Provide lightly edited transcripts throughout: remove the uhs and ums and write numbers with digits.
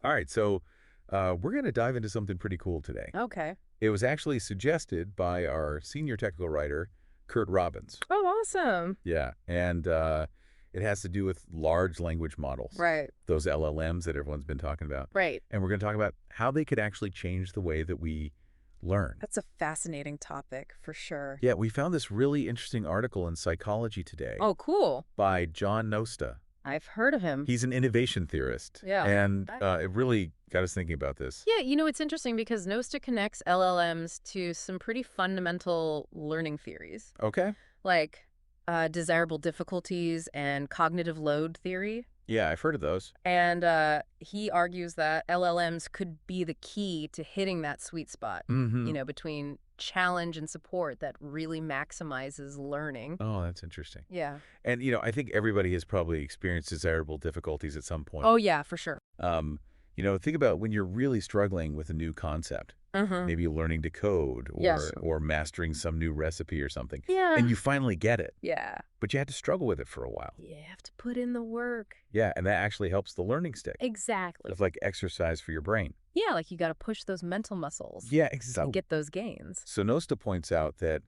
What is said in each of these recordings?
All right, so we're going to dive into something pretty cool today. Okay. It was actually suggested by our senior technical writer, Curt Robbins. Oh, awesome. Yeah, and it has to do with large language models, Right. those LLMs that everyone's been talking about. Right. And we're going to talk about how they could actually change the way that we learn. That's a fascinating topic for sure. Yeah, we found this really interesting article in Psychology Today Oh, cool. by John Nosta. I've heard of him. He's an innovation theorist. Yeah. And it really got us thinking about this. Yeah, it's interesting because Nosta connects LLMs to some pretty fundamental learning theories, Okay. like desirable difficulties and cognitive load theory. Yeah, I've heard of those. And he argues that LLMs could be the key to hitting that sweet spot, Mm-hmm. between challenge and support that really maximizes learning. Oh, that's interesting. Yeah. And, I think everybody has probably experienced desirable difficulties at some point. Oh, yeah, for sure. Think about when you're really struggling with a new concept, Mm-hmm. maybe learning to code Yes. or mastering some new recipe or something, Yeah. and you finally get it, Yeah. but you had to struggle with it for a while. You have to put in the work. Yeah, and that actually helps the learning stick. Exactly. It's like exercise for your brain. Yeah, like you got to push those mental muscles Yeah, and exactly. get those gains. So Nosta points out that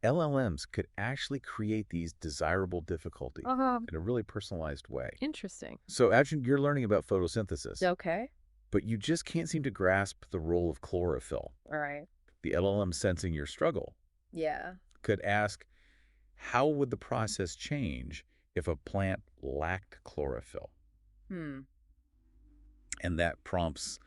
LLMs could actually create these desirable difficulties in a really personalized way. Interesting. So imagine you're learning about photosynthesis, Okay. but you just can't seem to grasp the role of chlorophyll. All right. The LLM sensing your struggle Yeah. could ask, how would the process change if a plant lacked chlorophyll? Hmm. And that prompts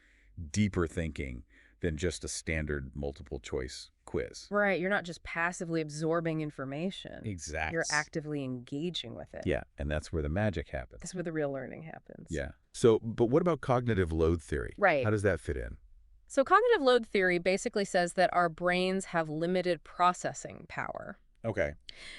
deeper thinking than just a standard multiple choice quiz. Right. You're not just passively absorbing information. Exactly. You're actively engaging with it. Yeah, and that's where the magic happens. That's where the real learning happens. Yeah. So, but what about cognitive load theory? Right. How does that fit in? So cognitive load theory basically says that our brains have limited processing power. Okay.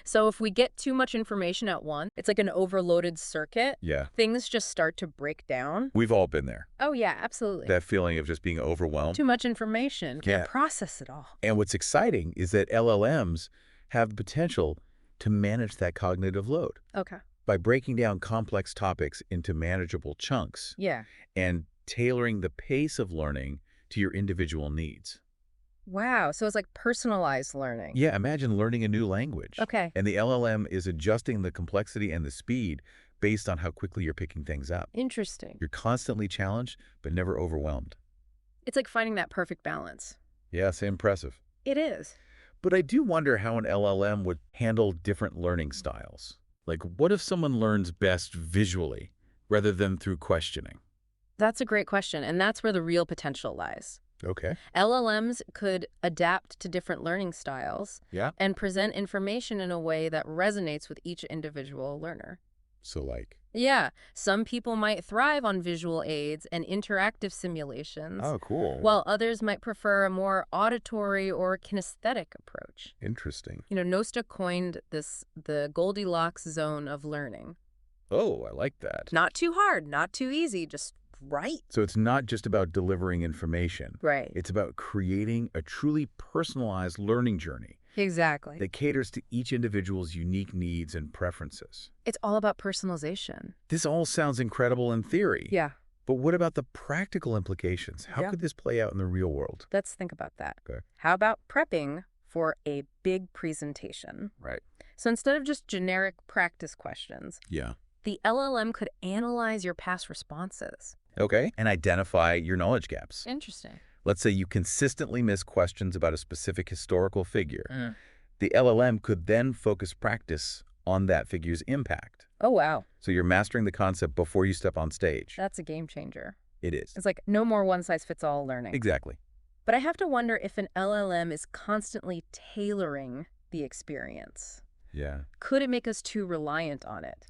So if we get too much information at once, it's like an overloaded circuit. Yeah. Things just start to break down. We've all been there. Oh, yeah, absolutely. That feeling of just being overwhelmed. Too much information. Can't Yeah. process it all. And what's exciting is that LLMs have the potential to manage that cognitive load Okay. by breaking down complex topics into manageable chunks Yeah. and tailoring the pace of learning to your individual needs. Wow. So it's like personalized learning. Yeah, imagine learning a new language. Okay. And the LLM is adjusting the complexity and the speed based on how quickly you're picking things up. Interesting. You're constantly challenged, but never overwhelmed. It's like finding that perfect balance. Yes, impressive. It is. But I do wonder how an LLM would handle different learning styles. Like, what if someone learns best visually rather than through questioning? That's a great question. And that's where the real potential lies. Okay. LLMs could adapt to different learning styles Yeah. and present information in a way that resonates with each individual learner. So like, Yeah, some people might thrive on visual aids and interactive simulations, oh, cool. while others might prefer a more auditory or kinesthetic approach. Interesting. Nosta coined this the Goldilocks zone of learning. Oh, I like that. Not too hard, not too easy, just right. So it's not just about delivering information. Right. It's about creating a truly personalized learning journey Exactly. that caters to each individual's unique needs and preferences. It's all about personalization. This all sounds incredible in theory. Yeah, But what about the practical implications? How Yeah. could this play out in the real world? let's think about that. Okay. How about prepping for a big presentation? Right. So instead of just generic practice questions, Yeah. the LLM could analyze your past responses. Okay. And identify your knowledge gaps. Interesting. Let's say you consistently miss questions about a specific historical figure. The LLM could then focus practice on that figure's impact. Oh, wow. So you're mastering the concept before you step on stage. That's a game changer. It is. It's like no more one-size-fits-all learning. Exactly. But I have to wonder if an LLM is constantly tailoring the experience. Yeah. Could it make us too reliant on it?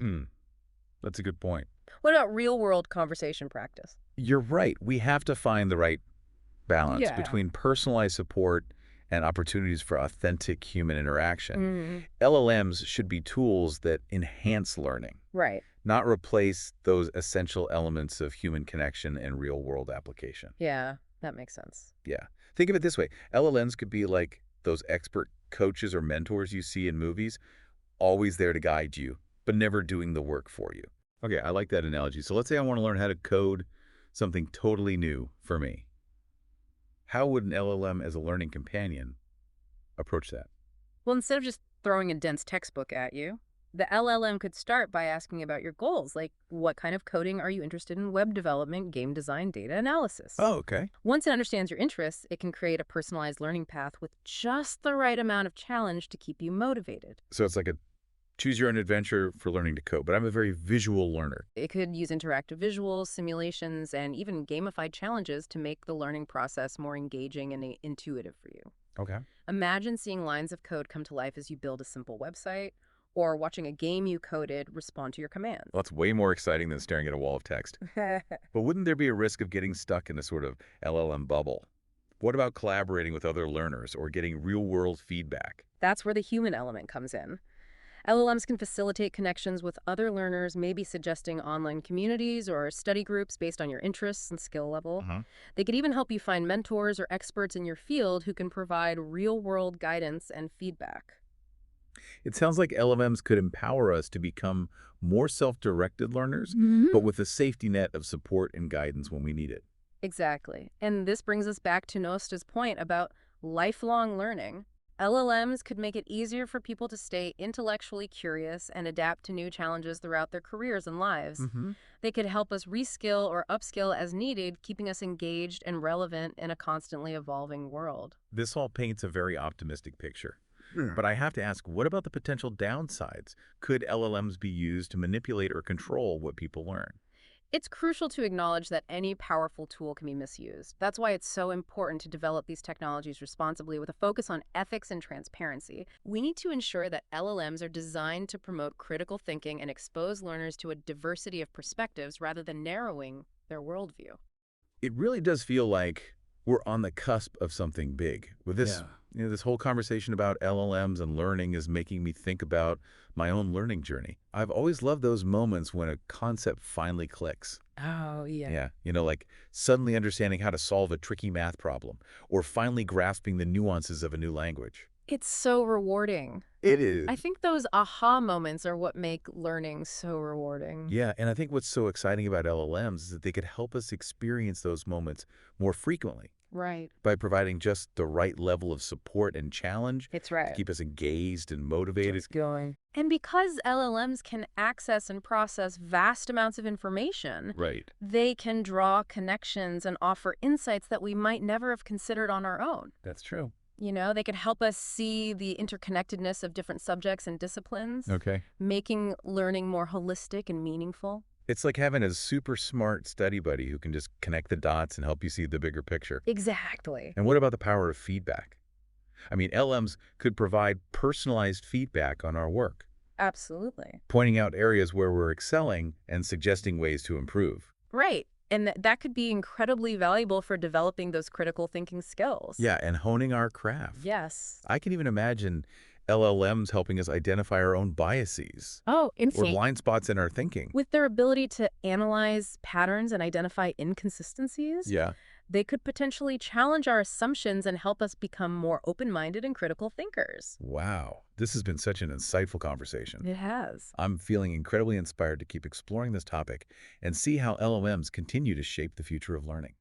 That's a good point. What about real-world conversation practice? You're right. We have to find the right balance Yeah. between personalized support and opportunities for authentic human interaction. Mm-hmm. LLMs should be tools that enhance learning, Right. not replace those essential elements of human connection and real-world application. Yeah, that makes sense. Yeah. Think of it this way. LLMs could be like those expert coaches or mentors you see in movies, always there to guide you, but never doing the work for you. Okay, I like that analogy. So let's say I want to learn how to code something totally new for me. How would an LLM as a learning companion approach that? Well, instead of just throwing a dense textbook at you, the LLM could start by asking about your goals, like what kind of coding are you interested in, web development, game design, data analysis. Oh, okay. Once it understands your interests, it can create a personalized learning path with just the right amount of challenge to keep you motivated. So it's like a choose your own adventure for learning to code, but I'm a very visual learner. It could use interactive visuals, simulations, and even gamified challenges to make the learning process more engaging and intuitive for you. Okay. Imagine seeing lines of code come to life as you build a simple website, or watching a game you coded respond to your commands. Well, that's way more exciting than staring at a wall of text. But wouldn't there be a risk of getting stuck in a sort of LLM bubble? What about collaborating with other learners or getting real-world feedback? That's where the human element comes in. LLMs can facilitate connections with other learners, maybe suggesting online communities or study groups based on your interests and skill level. Uh-huh. They could even help you find mentors or experts in your field who can provide real-world guidance and feedback. It sounds like LLMs could empower us to become more self-directed learners, but with a safety net of support and guidance when we need it. Exactly. And this brings us back to Nosta's point about lifelong learning. LLMs could make it easier for people to stay intellectually curious and adapt to new challenges throughout their careers and lives. Mm-hmm. They could help us reskill or upskill as needed, keeping us engaged and relevant in a constantly evolving world. This all paints a very optimistic picture. Yeah. But I have to ask, what about the potential downsides? Could LLMs be used to manipulate or control what people learn? It's crucial to acknowledge that any powerful tool can be misused. That's why it's so important to develop these technologies responsibly with a focus on ethics and transparency. We need to ensure that LLMs are designed to promote critical thinking and expose learners to a diversity of perspectives rather than narrowing their worldview. It really does feel like we're on the cusp of something big. With this, Yeah. this whole conversation about LLMs and learning is making me think about my own learning journey. I've always loved those moments when a concept finally clicks. Oh, yeah. Yeah, like suddenly understanding how to solve a tricky math problem or finally grasping the nuances of a new language. It's so rewarding. It is. I think those aha moments are what make learning so rewarding. Yeah, and I think what's so exciting about LLMs is that they could help us experience those moments more frequently Right. by providing just the right level of support and challenge It's to right. keep us engaged and motivated. Just going. And because LLMs can access and process vast amounts of information, Right. they can draw connections and offer insights that we might never have considered on our own. That's true. They could help us see the interconnectedness of different subjects and disciplines, Okay. making learning more holistic and meaningful. It's like having a super smart study buddy who can just connect the dots and help you see the bigger picture. Exactly. And what about the power of feedback? I mean, LMs could provide personalized feedback on our work, Absolutely. pointing out areas where we're excelling and suggesting ways to improve. Right. And that could be incredibly valuable for developing those critical thinking skills. Yeah, and honing our craft. Yes. I can even imagine LLMs helping us identify our own biases Oh, or insane. blind spots in our thinking. With their ability to analyze patterns and identify inconsistencies, Yeah. they could potentially challenge our assumptions and help us become more open-minded and critical thinkers. Wow. This has been such an insightful conversation. It has. I'm feeling incredibly inspired to keep exploring this topic and see how LLMs continue to shape the future of learning.